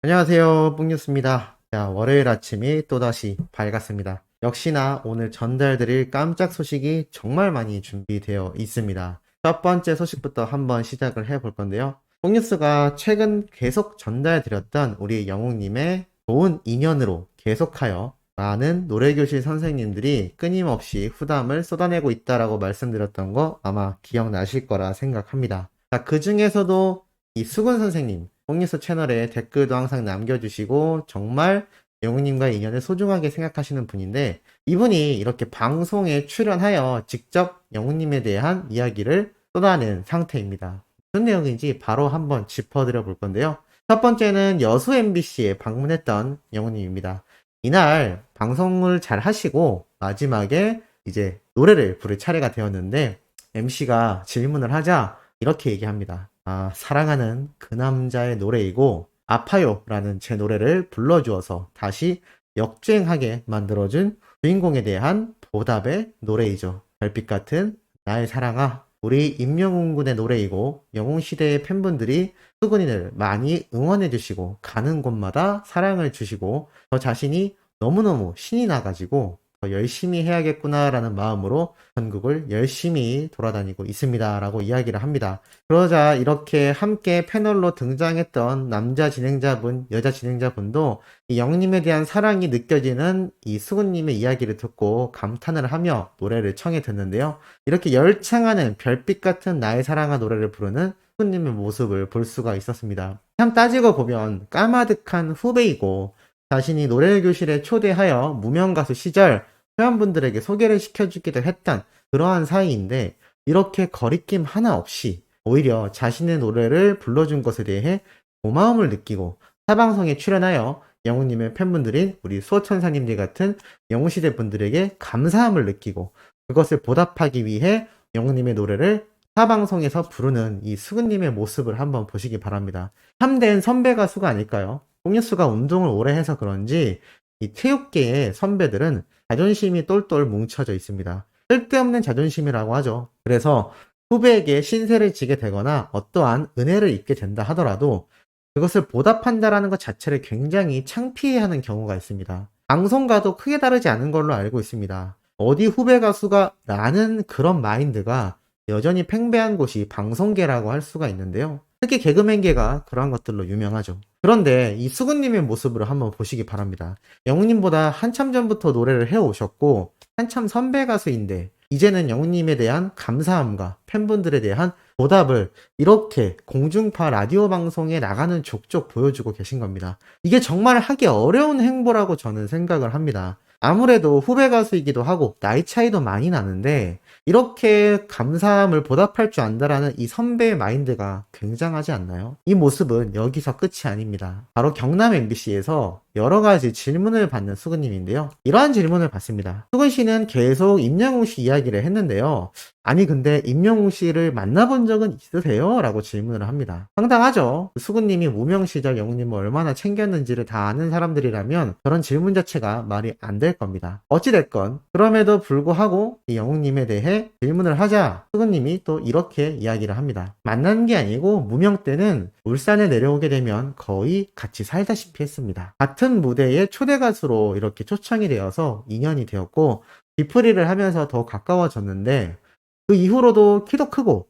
안녕하세요. 뽕뉴스입니다. 자, 월요일 아침이 또다시 밝았습니다. 역시나 오늘 전달드릴 깜짝 소식이 정말 많이 준비되어 있습니다. 첫 번째 소식부터 한번 시작을 해볼 건데요. 뽕뉴스가 최근 계속 전달드렸던 우리 영웅님의 좋은 인연으로 계속하여 많은 노래교실 선생님들이 끊임없이 후담을 쏟아내고 있다라고 말씀드렸던 거 아마 기억나실 거라 생각합니다. 자, 그 중에서도 이 수근 선생님, 뽕뉴스 채널에 댓글도 항상 남겨주시고 정말 영웅님과 인연을 소중하게 생각하시는 분인데, 이분이 이렇게 방송에 출연하여 직접 영웅님에 대한 이야기를 쏟아낸 상태입니다. 무슨 내용인지 바로 한번 짚어드려 볼 건데요. 첫 번째는 여수 MBC에 방문했던 영웅님입니다. 이날 방송을 잘 하시고 마지막에 이제 노래를 부를 차례가 되었는데, MC가 질문을 하자 이렇게 얘기합니다. 사랑하는 그 남자의 노래이고 아파요 라는 제 노래를 불러주어서 다시 역주행하게 만들어준 주인공에 대한 보답의 노래이죠. 별빛 같은 나의 사랑아, 우리 임영웅 군의 노래이고 영웅시대의 팬분들이 수근이를 많이 응원해주시고 가는 곳마다 사랑을 주시고 저 자신이 너무너무 신이 나가지고 더 열심히 해야겠구나라는 마음으로 전국을 열심히 돌아다니고 있습니다 라고 이야기를 합니다. 그러자 이렇게 함께 패널로 등장했던 남자 진행자분, 여자 진행자분도 이 영님에 대한 사랑이 느껴지는 이 수근님의 이야기를 듣고 감탄을 하며 노래를 청해 듣는데요. 이렇게 열창하는 별빛 같은 나의 사랑아 노래를 부르는 수근님의 모습을 볼 수가 있었습니다. 참 따지고 보면 까마득한 후배이고 자신이 노래교실에 초대하여 무명가수 시절 회원분들에게 소개를 시켜주기도 했던 그러한 사이인데, 이렇게 거리낌 하나 없이 오히려 자신의 노래를 불러준 것에 대해 고마움을 느끼고 타방송에 출연하여 영웅님의 팬분들인 우리 수호천사님들 같은 영웅시대 분들에게 감사함을 느끼고 그것을 보답하기 위해 영웅님의 노래를 타방송에서 부르는 이 수근님의 모습을 한번 보시기 바랍니다. 참된 선배 가수가 아닐까요? 뽕뉴스가 운동을 오래 해서 그런지 이 체육계의 선배들은 자존심이 똘똘 뭉쳐져 있습니다. 쓸데없는 자존심이라고 하죠. 그래서 후배에게 신세를 지게 되거나 어떠한 은혜를 입게 된다 하더라도 그것을 보답한다라는 것 자체를 굉장히 창피해하는 경우가 있습니다. 방송과도 크게 다르지 않은 걸로 알고 있습니다. 어디 후배 가수가 라는 그런 마인드가 여전히 팽배한 곳이 방송계라고 할 수가 있는데요. 특히 개그맨계가 그러한 것들로 유명하죠. 그런데 이 수근님의 모습을 한번 보시기 바랍니다. 영웅님보다 한참 전부터 노래를 해오셨고 한참 선배 가수인데 이제는 영웅님에 대한 감사함과 팬분들에 대한 보답을 이렇게 공중파 라디오 방송에 나가는 족족 보여주고 계신 겁니다. 이게 정말 하기 어려운 행보라고 저는 생각을 합니다. 아무래도 후배 가수이기도 하고 나이 차이도 많이 나는데 이렇게 감사함을 보답할 줄 안다라는 이 선배의 마인드가 굉장하지 않나요? 이 모습은 여기서 끝이 아닙니다. 바로 경남 MBC에서 여러 가지 질문을 받는 수근님인데요. 이러한 질문을 받습니다. 수근 씨는 계속 임영웅 씨 이야기를 했는데요. 아니 근데 임영웅 씨를 만나본 적은 있으세요? 라고 질문을 합니다. 황당하죠. 수근님이 무명 시절 영웅님을 얼마나 챙겼는지를 다 아는 사람들이라면 저런 질문 자체가 말이 안 될 겁니다. 어찌됐건 그럼에도 불구하고 이 영웅님에 대해 질문을 하자 수근님이 또 이렇게 이야기를 합니다. 만난 게 아니고 무명 때는 울산에 내려오게 되면 거의 같이 살다시피 했습니다. 같은 무대에 초대 가수로 이렇게 초청이 되어서 인연이 되었고 뒤풀이를 하면서 더 가까워졌는데 그 이후로도 키도 크고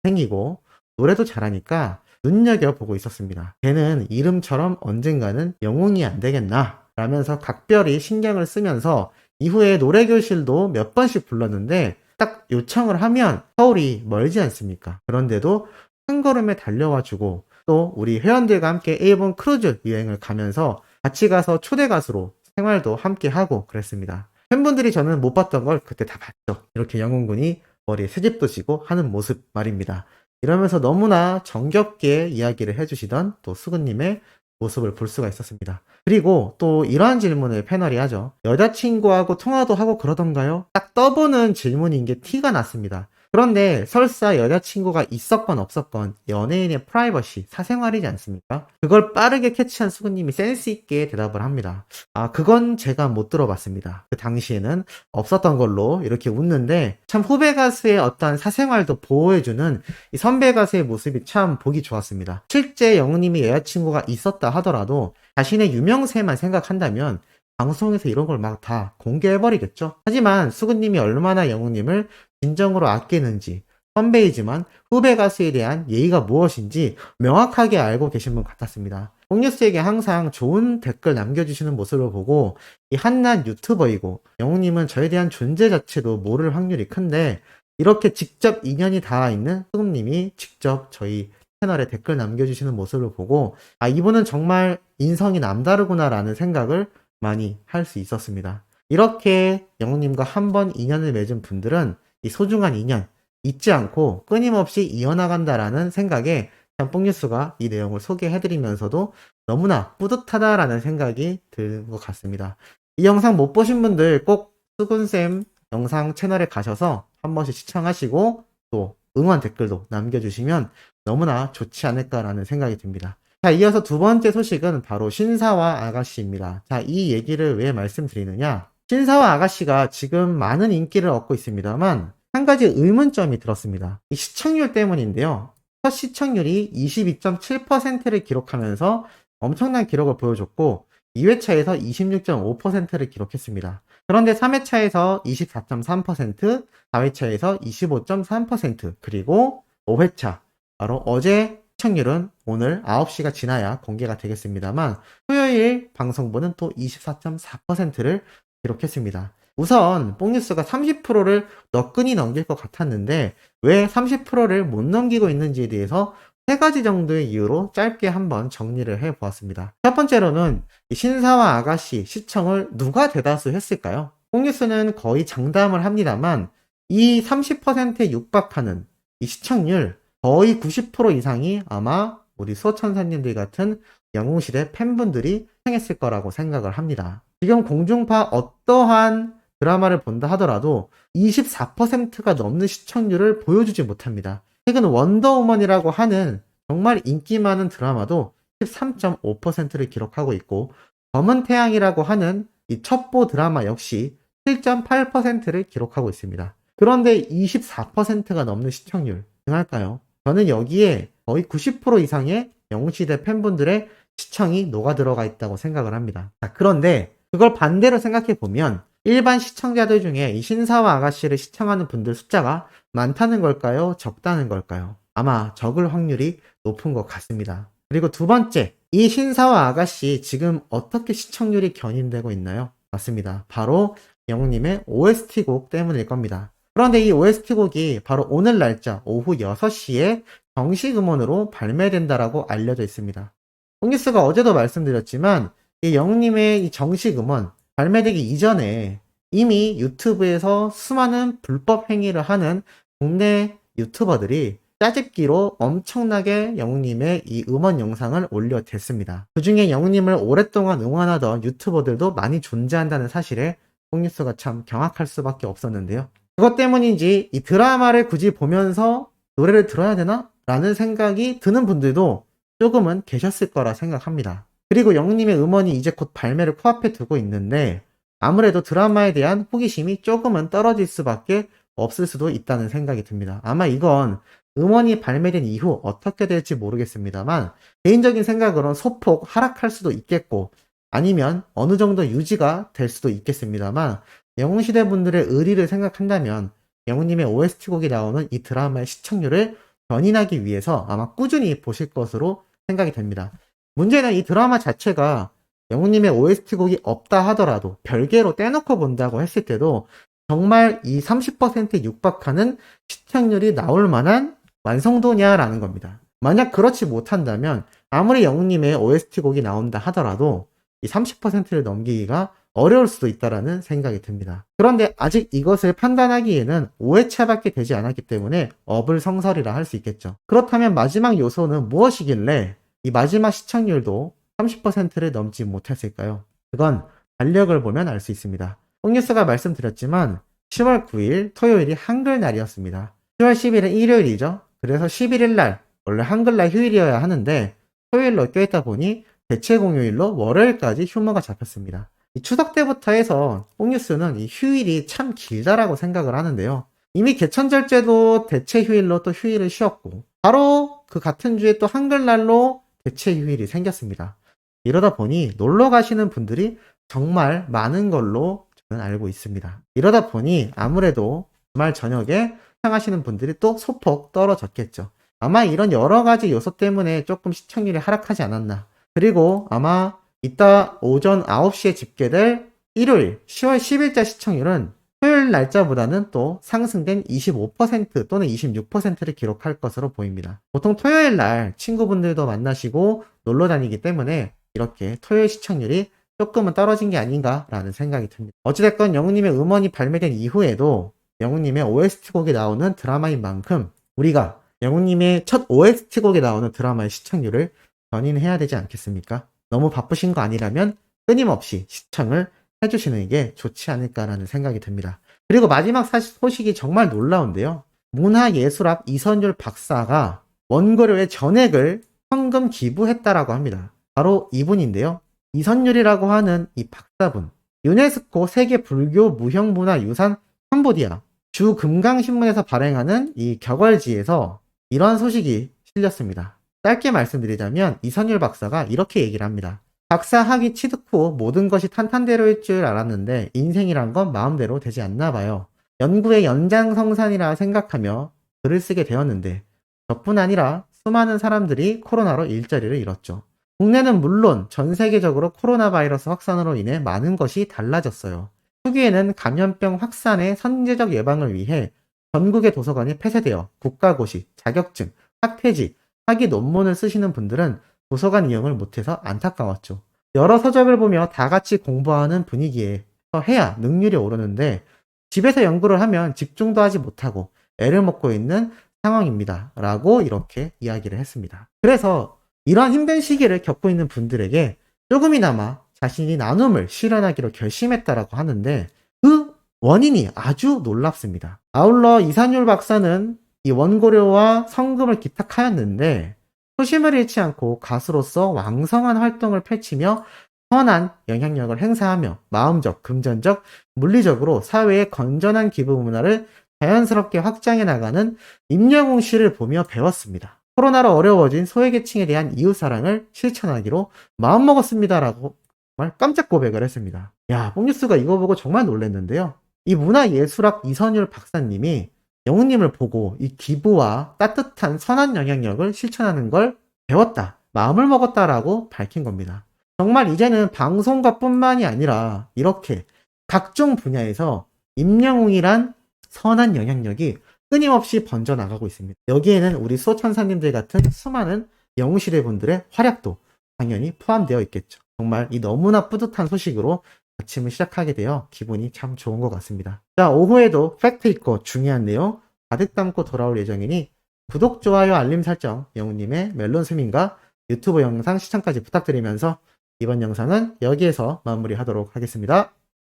생기고 노래도 잘하니까 눈여겨보고 있었습니다. 걔는 이름처럼 언젠가는 영웅이 안 되겠나 라면서 각별히 신경을 쓰면서 이후에 노래교실도 몇 번씩 불렀는데 딱 요청을 하면 서울이 멀지 않습니까? 그런데도 한 걸음에 달려와주고 또 우리 회원들과 함께 일본 크루즈 여행을 가면서 같이 가서 초대 가수로 생활도 함께 하고 그랬습니다. 팬분들이 저는 못 봤던 걸 그때 다 봤죠. 이렇게 영웅군이 머리에 새집도 지고 하는 모습 말입니다. 이러면서 너무나 정겹게 이야기를 해주시던 또 수근님의 모습을 볼 수가 있었습니다. 그리고 또 이러한 질문을 패널이 하죠. 여자친구하고 통화도 하고 그러던가요? 딱 떠보는 질문인 게 티가 났습니다. 그런데 설사 여자친구가 있었건 없었건 연예인의 프라이버시, 사생활이지 않습니까? 그걸 빠르게 캐치한 수근님이 센스 있게 대답을 합니다. 아, 그건 제가 못 들어봤습니다. 그 당시에는 없었던 걸로 이렇게 웃는데, 참 후배 가수의 어떤 사생활도 보호해주는 이 선배 가수의 모습이 참 보기 좋았습니다. 실제 영웅님이 여자친구가 있었다 하더라도 자신의 유명세만 생각한다면 방송에서 이런 걸 막 다 공개해버리겠죠. 하지만 수근님이 얼마나 영웅님을 진정으로 아끼는지, 선배이지만 후배 가수에 대한 예의가 무엇인지 명확하게 알고 계신 분 같았습니다. 뽕뉴스에게 항상 좋은 댓글 남겨주시는 모습을 보고 이 한낱 유튜버이고 영웅님은 저에 대한 존재 자체도 모를 확률이 큰데, 이렇게 직접 인연이 닿아 있는 수근님이 직접 저희 채널에 댓글 남겨주시는 모습을 보고, 아, 이분은 정말 인성이 남다르구나 라는 생각을 많이 할 수 있었습니다. 이렇게 영웅님과 한 번 인연을 맺은 분들은 이 소중한 인연 잊지 않고 끊임없이 이어나간다라는 생각에 참 뽕뉴스가 이 내용을 소개해드리면서도 너무나 뿌듯하다라는 생각이 드는 것 같습니다. 이 영상 못 보신 분들 꼭 수근쌤 영상 채널에 가셔서 한 번씩 시청하시고 또 응원 댓글도 남겨주시면 너무나 좋지 않을까라는 생각이 듭니다. 자, 이어서 두 번째 소식은 바로 신사와 아가씨입니다. 자, 이 얘기를 왜 말씀드리느냐? 신사와 아가씨가 지금 많은 인기를 얻고 있습니다만 한 가지 의문점이 들었습니다. 이 시청률 때문인데요. 첫 시청률이 22.7%를 기록하면서 엄청난 기록을 보여줬고 2회차에서 26.5%를 기록했습니다. 그런데 3회차에서 24.3%, 4회차에서 25.3%, 그리고 5회차, 바로 어제 시청률은 오늘 9시가 지나야 공개가 되겠습니다만 토요일 방송분은 또 24.4%를 기록했습니다. 우선 뽕뉴스가 30%를 너끈히 넘길 것 같았는데 왜 30%를 못 넘기고 있는지에 대해서 세 가지 정도의 이유로 짧게 한번 정리를 해보았습니다. 첫 번째로는 신사와 아가씨 시청을 누가 대다수 했을까요? 뽕뉴스는 거의 장담을 합니다만 이 30%에 육박하는 이 시청률 거의 90% 이상이 아마 우리 수호천사님들 같은 영웅시대 팬분들이 시청했을 거라고 생각을 합니다. 지금 공중파 어떠한 드라마를 본다 하더라도 24%가 넘는 시청률을 보여주지 못합니다. 최근 원더우먼이라고 하는 정말 인기 많은 드라마도 13.5%를 기록하고 있고 검은 태양이라고 하는 이 첩보 드라마 역시 7.8%를 기록하고 있습니다. 그런데 24%가 넘는 시청률 등할까요? 저는 여기에 거의 90% 이상의 영웅시대 팬분들의 시청이 녹아 들어가 있다고 생각을 합니다. 자, 그런데 그걸 반대로 생각해 보면 일반 시청자들 중에 이 신사와 아가씨를 시청하는 분들 숫자가 많다는 걸까요? 적다는 걸까요? 아마 적을 확률이 높은 것 같습니다. 그리고 두 번째, 이 신사와 아가씨 지금 어떻게 시청률이 견인되고 있나요? 맞습니다. 바로 영웅님의 OST곡 때문일 겁니다. 그런데 이 OST곡이 바로 오늘 날짜 오후 6시에 정식 음원으로 발매된다라고 알려져 있습니다. 뽕뉴스가 어제도 말씀드렸지만 이 영웅님의 이 정식 음원 발매되기 이전에 이미 유튜브에서 수많은 불법 행위를 하는 국내 유튜버들이 짜집기로 엄청나게 영웅님의 이 음원 영상을 올려댔습니다. 그 중에 영웅님을 오랫동안 응원하던 유튜버들도 많이 존재한다는 사실에 뽕뉴스가 참 경악할 수밖에 없었는데요. 그것 때문인지 이 드라마를 굳이 보면서 노래를 들어야 되나? 라는 생각이 드는 분들도 조금은 계셨을 거라 생각합니다. 그리고 영웅님의 음원이 이제 곧 발매를 코앞에 두고 있는데 아무래도 드라마에 대한 호기심이 조금은 떨어질 수밖에 없을 수도 있다는 생각이 듭니다. 아마 이건 음원이 발매된 이후 어떻게 될지 모르겠습니다만 개인적인 생각으로는 소폭 하락할 수도 있겠고 아니면 어느 정도 유지가 될 수도 있겠습니다만 영웅시대 분들의 의리를 생각한다면 영웅님의 OST곡이 나오는 이 드라마의 시청률을 견인하기 위해서 아마 꾸준히 보실 것으로 생각이 됩니다. 문제는 이 드라마 자체가 영웅님의 OST곡이 없다 하더라도 별개로 떼놓고 본다고 했을 때도 정말 이 30%에 육박하는 시청률이 나올 만한 완성도냐라는 겁니다. 만약 그렇지 못한다면 아무리 영웅님의 OST곡이 나온다 하더라도 이 30%를 넘기기가 어려울 수도 있다라는 생각이 듭니다. 그런데 아직 이것을 판단하기에는 5회차밖에 되지 않았기 때문에 어불성설이라 할 수 있겠죠. 그렇다면 마지막 요소는 무엇이길래 이 마지막 시청률도 30%를 넘지 못했을까요? 그건 달력을 보면 알 수 있습니다. 뽕뉴스가 말씀드렸지만 10월 9일 토요일이 한글날이었습니다. 10월 10일은 일요일이죠. 그래서 11일 날 원래 한글날 휴일이어야 하는데 토요일로 껴있다 보니 대체 공휴일로 월요일까지 휴무가 잡혔습니다. 이 추석 때부터 해서 뽕뉴스는 이 휴일이 참 길다라고 생각을 하는데요. 이미 개천절제도 대체 휴일로 또 휴일을 쉬었고 바로 그 같은 주에 또 한글날로 대체 휴일이 생겼습니다. 이러다 보니 놀러 가시는 분들이 정말 많은 걸로 저는 알고 있습니다. 이러다 보니 아무래도 주말 저녁에 시청하시는 분들이 또 소폭 떨어졌겠죠. 아마 이런 여러 가지 요소 때문에 조금 시청률이 하락하지 않았나. 그리고 아마 이따 오전 9시에 집계될 일요일 10월 10일자 시청률은 토요일 날짜보다는 또 상승된 25% 또는 26%를 기록할 것으로 보입니다. 보통 토요일 날 친구분들도 만나시고 놀러 다니기 때문에 이렇게 토요일 시청률이 조금은 떨어진 게 아닌가라는 생각이 듭니다. 어찌됐건 영웅님의 음원이 발매된 이후에도 영웅님의 OST 곡이 나오는 드라마인 만큼 우리가 영웅님의 첫 OST 곡에 나오는 드라마의 시청률을 견인해야 되지 않겠습니까? 너무 바쁘신 거 아니라면 끊임없이 시청을 해주시는 게 좋지 않을까라는 생각이 듭니다. 그리고 마지막 소식이 정말 놀라운데요. 문화예술학 이선율 박사가 원고료의 전액을 현금 기부했다라고 합니다. 바로 이분인데요. 이선율이라고 하는 이 박사분, 유네스코 세계 불교 무형문화유산 캄보디아 주 금강신문에서 발행하는 이 격월지에서 이런 소식이 실렸습니다. 짧게 말씀드리자면 이선율 박사가 이렇게 얘기를 합니다. 박사 학위 취득 후 모든 것이 탄탄대로일 줄 알았는데 인생이란 건 마음대로 되지 않나 봐요. 연구의 연장성산이라 생각하며 글을 쓰게 되었는데 저뿐 아니라 수많은 사람들이 코로나로 일자리를 잃었죠. 국내는 물론 전 세계적으로 코로나 바이러스 확산으로 인해 많은 것이 달라졌어요. 초기에는 감염병 확산의 선제적 예방을 위해 전국의 도서관이 폐쇄되어 국가고시, 자격증, 학회지, 학위 논문을 쓰시는 분들은 도서관 이용을 못해서 안타까웠죠. 여러 서적을 보며 다 같이 공부하는 분위기에서 해야 능률이 오르는데 집에서 연구를 하면 집중도 하지 못하고 애를 먹고 있는 상황입니다. 라고 이렇게 이야기를 했습니다. 그래서 이러한 힘든 시기를 겪고 있는 분들에게 조금이나마 자신이 나눔을 실현하기로 결심했다라고 하는데 그 원인이 아주 놀랍습니다. 아울러 이선율 박사는 이 원고료와 성금을 기탁하였는데 초심을 잃지 않고 가수로서 왕성한 활동을 펼치며 선한 영향력을 행사하며 마음적, 금전적, 물리적으로 사회의 건전한 기부 문화를 자연스럽게 확장해 나가는 임영웅 씨를 보며 배웠습니다. 코로나로 어려워진 소외계층에 대한 이웃사랑을 실천하기로 마음먹었습니다라고 정말 깜짝 고백을 했습니다. 야, 뽕뉴스가 이거 보고 정말 놀랐는데요. 이 문화예술학 이선율 박사님이 영웅님을 보고 이 기부와 따뜻한 선한 영향력을 실천하는 걸 배웠다, 마음을 먹었다라고 밝힌 겁니다. 정말 이제는 방송가 뿐만이 아니라 이렇게 각종 분야에서 임영웅이란 선한 영향력이 끊임없이 번져나가고 있습니다. 여기에는 우리 수호천사님들 같은 수많은 영웅시대 분들의 활약도 당연히 포함되어 있겠죠. 정말 이 너무나 뿌듯한 소식으로 아침을 시작하게 되어 기분이 참 좋은 것 같습니다. 자, 오후에도 팩트 있고 중요한 내용 가득 담고 돌아올 예정이니 구독, 좋아요, 알림 설정, 영웅님의 멜론 스밍과 유튜브 영상 시청까지 부탁드리면서 이번 영상은 여기에서 마무리하도록 하겠습니다.